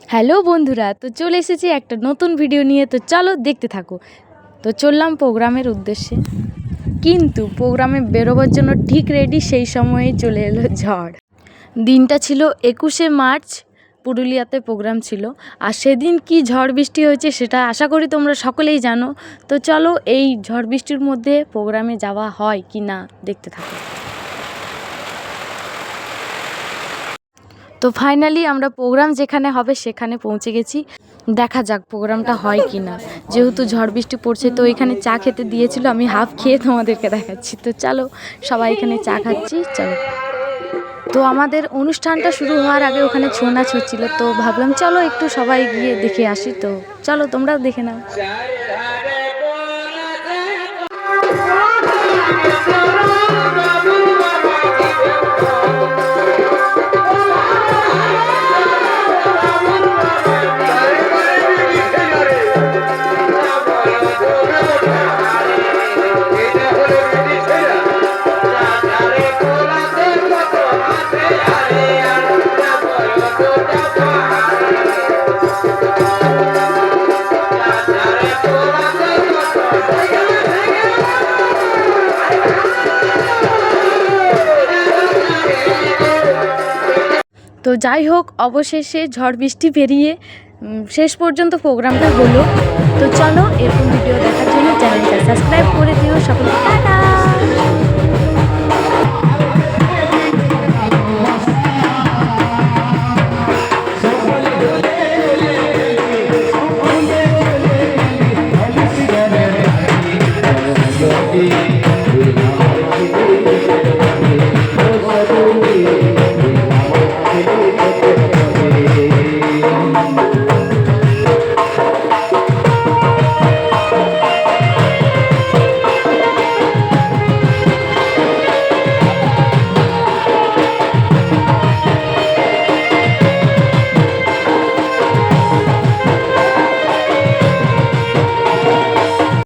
Hello বন্ধুরা, তো চলে এসেছি একটা নতুন ভিডিও নিয়ে। তো চলো দেখতে থাকো। তো চললাম প্রোগ্রামের উদ্দেশ্যে, কিন্তু প্রোগ্রামে বেরোবার জন্য ঠিক রেডি সেই সময়ে চলে এলো ঝড়। দিনটা ছিল 21শে মার্চ, পুরুলিয়াতে প্রোগ্রাম ছিল। আর সেদিন কি ঝড় বৃষ্টি হয়েছে সেটা আশা করি তোমরা সকলেই জানো। তো চলো এই ঝড় বৃষ্টির মধ্যে প্রোগ্রামে যাওয়া হয় কি না দেখতে থাকো। তো ফাইনালি আমরা প্রোগ্রাম যেখানে হবে সেখানে পৌঁছে গেছি। দেখা যাক প্রোগ্রামটা হয় কি না। যেহেতু ঝড় বৃষ্টি পড়ছে, তো এখানে চা খেতে দিয়েছিল, আমি হাফ খেয়ে তোমাদেরকে দেখাচ্ছি। তো চলো, সবাই এখানে চা খাচ্ছি, চলো। তো আমাদের অনুষ্ঠানটা শুরু হওয়ার আগে ওখানে ছৌ নাচ হচ্ছিল, তো ভাবলাম চলো একটু সবাই গিয়ে দেখে আসি। তো চলো তোমরাও দেখে নাও। তো যাই হোক, অবশেষে ঝড় বৃষ্টি পেরিয়ে শেষ পর্যন্ত প্রোগ্রামটা হলো। তো চলো, এরকম ভিডিও দেখার জন্য চ্যানেলটা সাবস্ক্রাইব করে দিও সকলকে। টাটা।